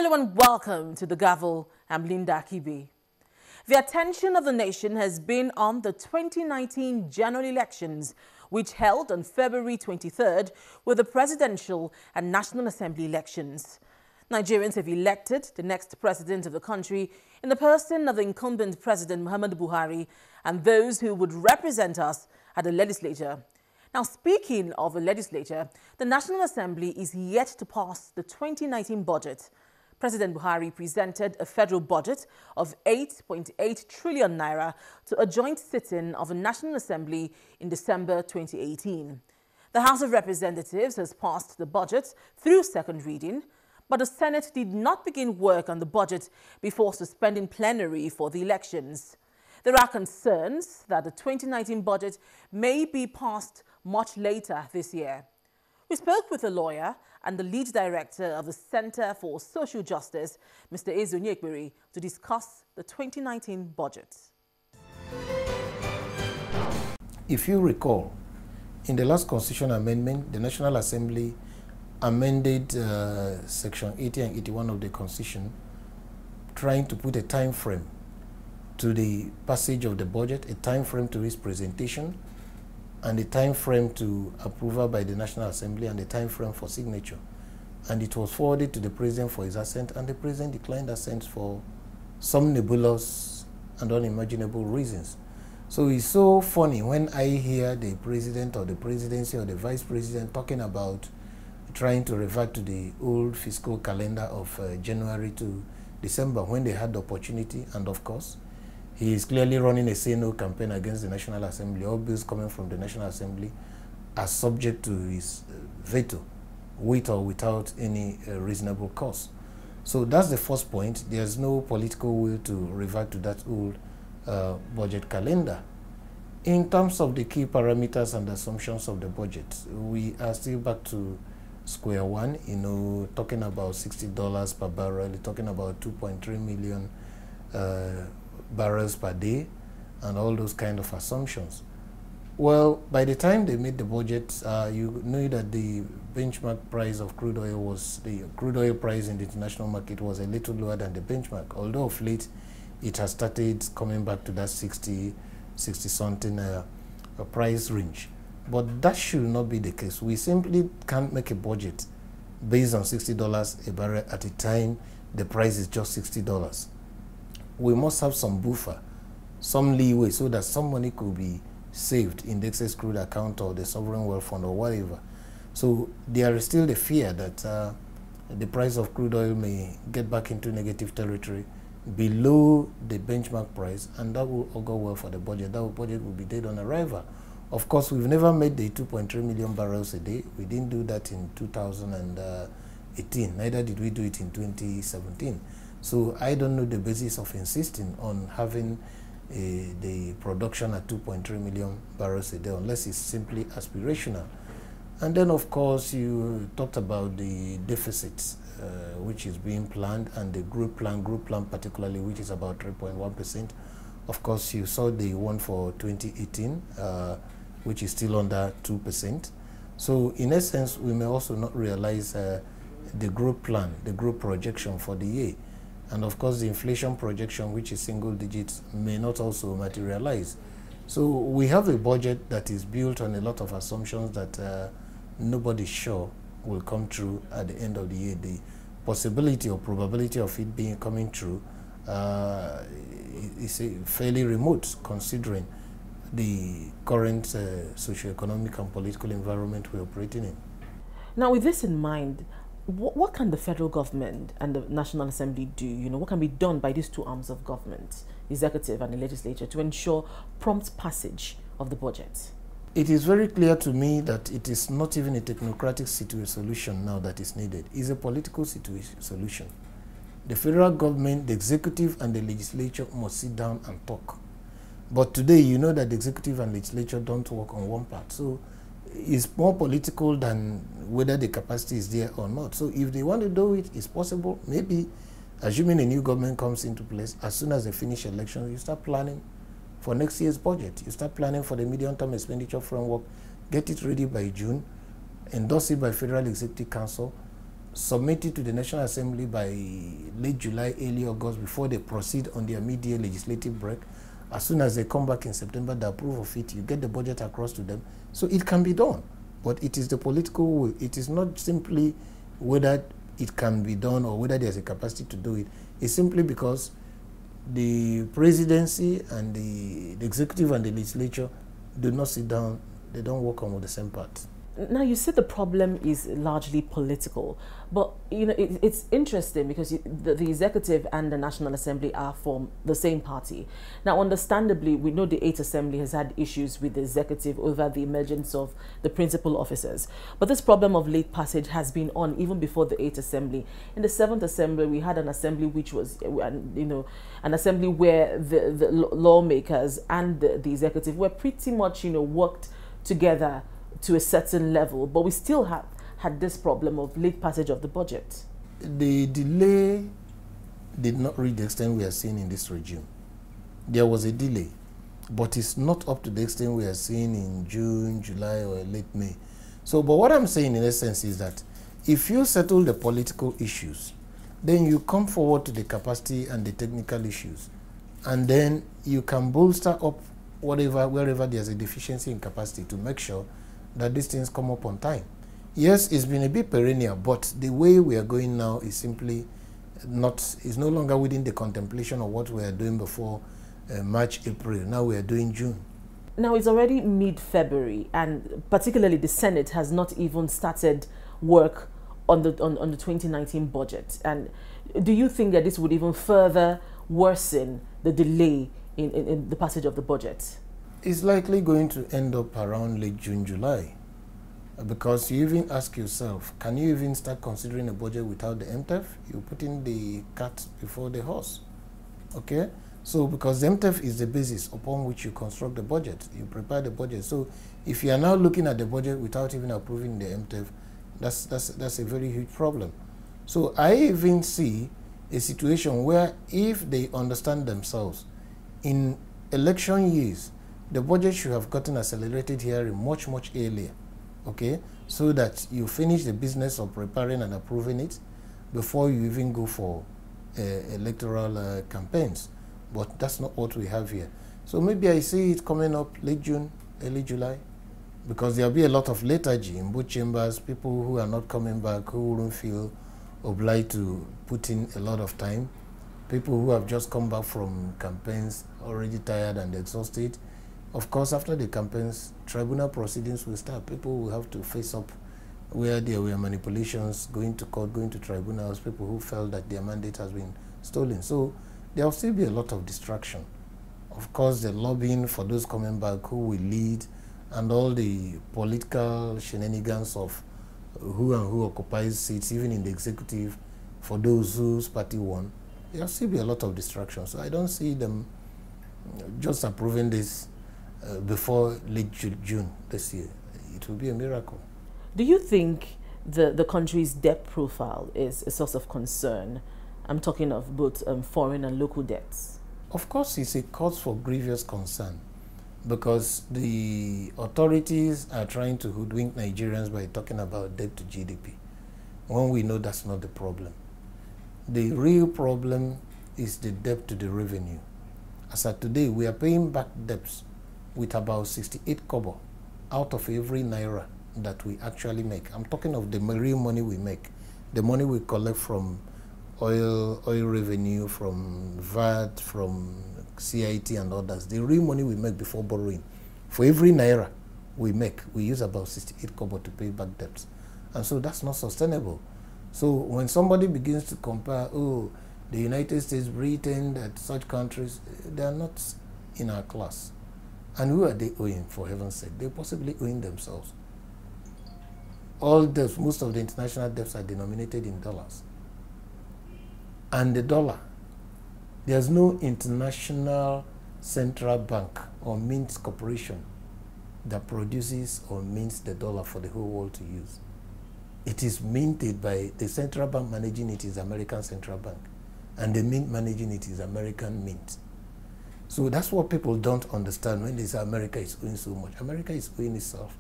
Hello and welcome to the Gavel. I'm Linda Akibi. The attention of the nation has been on the 2019 general elections, which held on February 23rd with the presidential and National Assembly elections. Nigerians have elected the next president of the country in the person of the incumbent President Muhammadu Buhari and those who would represent us at the legislature. Now, speaking of the legislature, the National Assembly is yet to pass the 2019 budget. President Buhari presented a federal budget of 8.8 trillion naira to a joint sitting of the National Assembly in December 2018. The House of Representatives has passed the budget through second reading, but the Senate did not begin work on the budget before suspending plenary for the elections. There are concerns that the 2019 budget may be passed much later this year. We spoke with a lawyer and the lead director of the Center for Social Justice, Mr. Onyekpere, to discuss the 2019 budget. If you recall, in the last constitutional amendment, the National Assembly amended Section 80 and 81 of the Constitution, trying to put a time frame to the passage of the budget, a time frame to its presentation, and a time frame to approval by the National Assembly, and a time frame for signature. And it was forwarded to the President for his assent, and the President declined assent for some nebulous and unimaginable reasons. So it's so funny when I hear the President or the Presidency or the Vice President talking about trying to revert to the old fiscal calendar of January to December when they had the opportunity. And of course, he is clearly running a say-no campaign against the National Assembly. All bills coming from the National Assembly are subject to his veto, with or without any reasonable cause. So that's the first point. There's no political will to revert to that old budget calendar. In terms of the key parameters and assumptions of the budget, we are still back to square one, talking about $60 per barrel, talking about 2.3 million barrels per day, and all those kind of assumptions. Well, by the time they made the budget, you knew that the benchmark price of crude oil was, the crude oil price in the international market was a little lower than the benchmark, although of late it has started coming back to that 60 something price range. But that should not be the case. We simply can't make a budget based on $60 a barrel at a time the price is just $60. We must have some buffer, some leeway, so that some money could be saved in the excess crude account or the sovereign wealth fund or whatever. So there is still the fear that the price of crude oil may get back into negative territory below the benchmark price, and that will augur well for the budget. That budget will be dead on arrival. Of course, we've never made the 2.3 million barrels a day. We didn't do that in 2018. Neither did we do it in 2017. So I don't know the basis of insisting on having the production at 2.3 million barrels a day, unless it's simply aspirational. And then, of course, you talked about the deficits, which is being planned, and the group plan particularly, which is about 3.1%. Of course, you saw the one for 2018, which is still under 2%. So in essence, we may also not realize the group plan, the group projection for the year. And of course, the inflation projection, which is single digits, may not also materialize. So we have a budget that is built on a lot of assumptions that nobody's sure will come true at the end of the year. The possibility or probability of it coming true is fairly remote, considering the current socio-economic and political environment we're operating in. Now, with this in mind, what can the federal government and the National Assembly do? What can be done by these two arms of government, the executive and the legislature, to ensure prompt passage of the budget? It is very clear to me that it is not even a technocratic solution now that is needed. It's a political solution. The federal government, the executive and the legislature must sit down and talk. But today, you know that the executive and legislature don't work on one part. So it's more political than whether the capacity is there or not. So if they want to do it, it's possible. Maybe, assuming a new government comes into place, as soon as they finish elections, you start planning for next year's budget. You start planning for the medium-term expenditure framework, get it ready by June, endorse it by Federal Executive Council, submit it to the National Assembly by late July, early August, before they proceed on their mid-year legislative break. As soon as they come back in September, they approve of it, you get the budget across to them. So it can be done. But it is the political will. It is not simply whether it can be done or whether there's a capacity to do it. It's simply because the presidency and the executive and the legislature do not sit down, they don't work on the same part. Now, you said the problem is largely political, but it's interesting because the executive and the National Assembly are from the same party. Now, understandably, we know the 8th Assembly has had issues with the executive over the emergence of the principal officers. But this problem of late passage has been on even before the 8th Assembly. In the 7th Assembly, we had an assembly which was, an assembly where the lawmakers and the executive were pretty much, worked together to a certain level, but we still have had this problem of late passage of the budget. The delay did not reach the extent we are seeing in this regime. There was a delay, but it's not up to the extent we are seeing in June, July, or late May. So, but what I'm saying in essence is that if you settle the political issues, then you come forward to the capacity and the technical issues, and then you can bolster up wherever there's a deficiency in capacity to make sure that these things come up on time. Yes, it's been a bit perennial, but the way we are going now is simply is no longer within the contemplation of what we are doing before March, April. Now we are doing June. Now it's already mid-February, and particularly the Senate has not even started work on the 2019 budget. And do you think that this would even further worsen the delay in the passage of the budget? It's likely going to end up around late June, July, because you even ask yourself, can you even start considering a budget without the MTEF? You're putting the cart before the horse, okay? So because the MTEF is the basis upon which you construct the budget, you prepare the budget. So if you are now looking at the budget without even approving the MTEF, that's a very huge problem. So I even see a situation where if they understand themselves, in election years, the budget should have gotten accelerated hearing much, much earlier, okay? So that you finish the business of preparing and approving it before you even go for electoral campaigns. But that's not what we have here. So maybe I see it coming up late June, early July, because there'll be a lot of lethargy in both chambers, people who are not coming back, who wouldn't feel obliged to put in a lot of time, people who have just come back from campaigns already tired and exhausted. Of course, after the campaigns, tribunal proceedings will start. People will have to face up where there were manipulations, going to court, going to tribunals, people who felt that their mandate has been stolen. So there will still be a lot of distraction. Of course, the lobbying for those coming back, who will lead, and all the political shenanigans of who and who occupies seats, even in the executive, for those whose party won. There will still be a lot of distraction. So I don't see them just approving this before late June this year. It will be a miracle. Do you think the country's debt profile is a source of concern? I'm talking of both foreign and local debts. Of course, it's a cause for grievous concern, because the authorities are trying to hoodwink Nigerians by talking about debt to GDP, when we know that's not the problem. The real problem is the debt to the revenue. As of today, we are paying back debts with about 68 kobo out of every naira that we actually make. I'm talking of the real money we make, the money we collect from oil revenue, from VAT, from CIT and others, the real money we make before borrowing. For every naira we make, we use about 68 kobo to pay back debts. And so that's not sustainable. So when somebody begins to compare, oh, the United States, Britain, that such countries, they are not in our class. And who are they owing, for heaven's sake? They're possibly owing themselves. All debts, most of the international debts are denominated in dollars. And the dollar, there's no international central bank or mint corporation that produces or mints the dollar for the whole world to use. It is minted by the central bank. Managing it is American Central Bank, and the mint managing it is American Mint. So that's what people don't understand when they say America is owing so much. America is owing itself.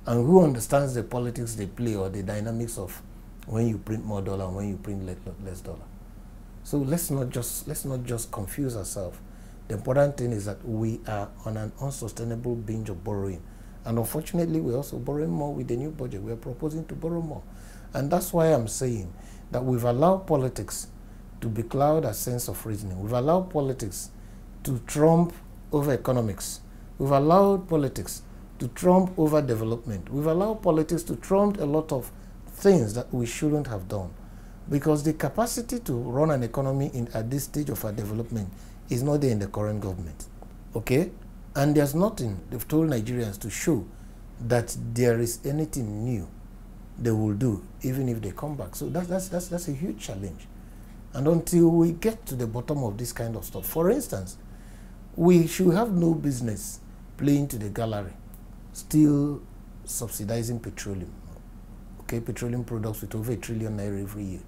And who understands the politics they play or the dynamics of when you print more dollar and when you print less dollar. So let's not just confuse ourselves. The important thing is that we are on an unsustainable binge of borrowing. And unfortunately, we're also borrowing more with the new budget. We're proposing to borrow more. And that's why I'm saying that we've allowed politics to becloud a sense of reasoning. We've allowed politics to trump over economics. We've allowed politics to trump over development. We've allowed politics to trump a lot of things that we shouldn't have done. Because the capacity to run an economy at this stage of our development is not there in the current government. Okay? And there's nothing they've told Nigerians to show that there is anything new they will do, even if they come back. So that's a huge challenge. And until we get to the bottom of this kind of stuff, for instance, we should have no business playing to the gallery, still subsidizing petroleum. Okay, petroleum products with over 1 trillion naira every year.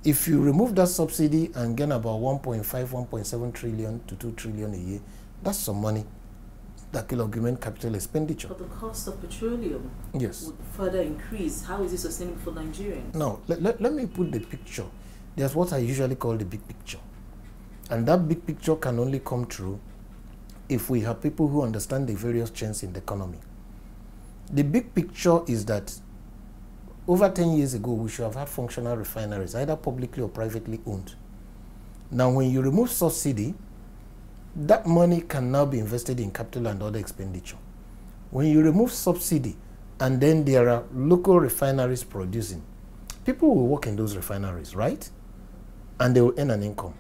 If you remove that subsidy and gain about 1.5, 1.7 trillion to 2 trillion a year, that's some money that will augment capital expenditure. But the cost of petroleum would further increase. How is it sustainable for Nigerians? Now, let me put the picture. There's what I usually call the big picture. And that big picture can only come true if we have people who understand the various trends in the economy. The big picture is that over 10 years ago, we should have had functional refineries, either publicly or privately owned. Now, when you remove subsidy, that money can now be invested in capital and other expenditure. When you remove subsidy, and then there are local refineries producing, people will work in those refineries, right? And they will earn an income.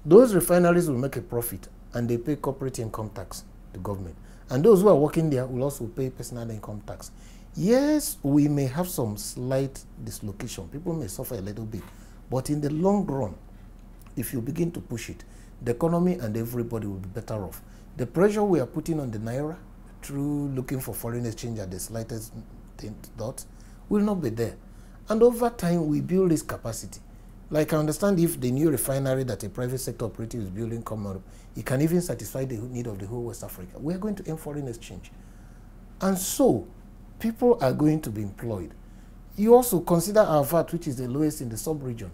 Those refineries will make a profit, and they pay corporate income tax to government. And those who are working there will also pay personal income tax. Yes, we may have some slight dislocation. People may suffer a little bit. But in the long run, if you begin to push it, the economy and everybody will be better off. The pressure we are putting on the naira through looking for foreign exchange at the slightest dot will not be there. And over time, we build this capacity. Like, I understand if the new refinery that a private sector operative is building come out, it can even satisfy the need of the whole West Africa. We are going to earn foreign exchange. And so, people are going to be employed. You also consider our VAT, which is the lowest in the sub-region.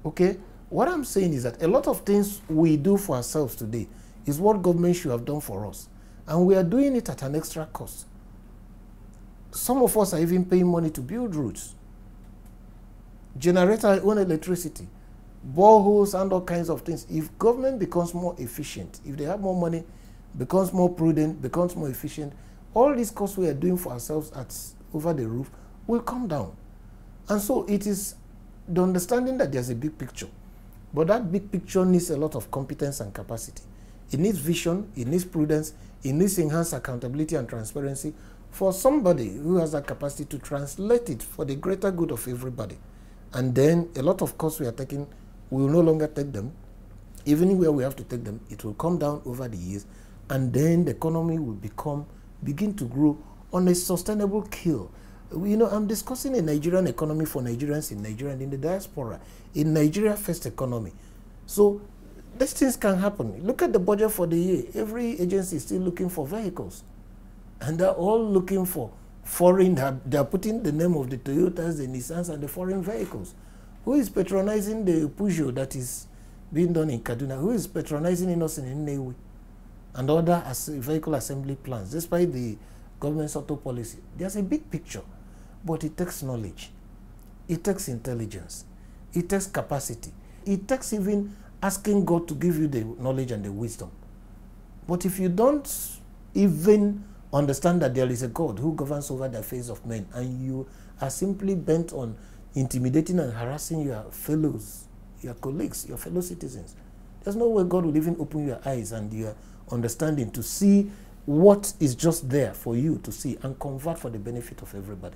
Okay? What I'm saying is that a lot of things we do for ourselves today is what government should have done for us. And we are doing it at an extra cost. Some of us are even paying money to build roads, generate our own electricity, boreholes, and all kinds of things. If government becomes more efficient, if they have more money, becomes more prudent, becomes more efficient, all these costs we are doing for ourselves at over the roof will come down. And so it is the understanding that there's a big picture. But that big picture needs a lot of competence and capacity. It needs vision, it needs prudence, it needs enhanced accountability and transparency for somebody who has that capacity to translate it for the greater good of everybody. And then a lot of costs we are taking, we will no longer take them. Even where we have to take them, it will come down over the years, and then the economy will begin to grow on a sustainable keel. You know, I'm discussing a Nigerian economy for Nigerians in Nigeria and in the diaspora, in Nigeria first economy. So these things can happen. Look at the budget for the year. Every agency is still looking for vehicles. And they're all looking for foreign, they're putting the name of the Toyotas, the Nissans, and the foreign vehicles. Who is patronizing the Peugeot that is being done in Kaduna? Who is patronizing us in Nnewi? And other vehicle assembly plants, despite the government's auto policy. There's a big picture, but it takes knowledge. It takes intelligence. It takes capacity. It takes even asking God to give you the knowledge and the wisdom. But if you don't even understand that there is a God who governs over the affairs of men, and you are simply bent on intimidating and harassing your fellows, your colleagues, your fellow citizens, there's no way God will even open your eyes and your understanding to see what is just there for you to see and convert for the benefit of everybody.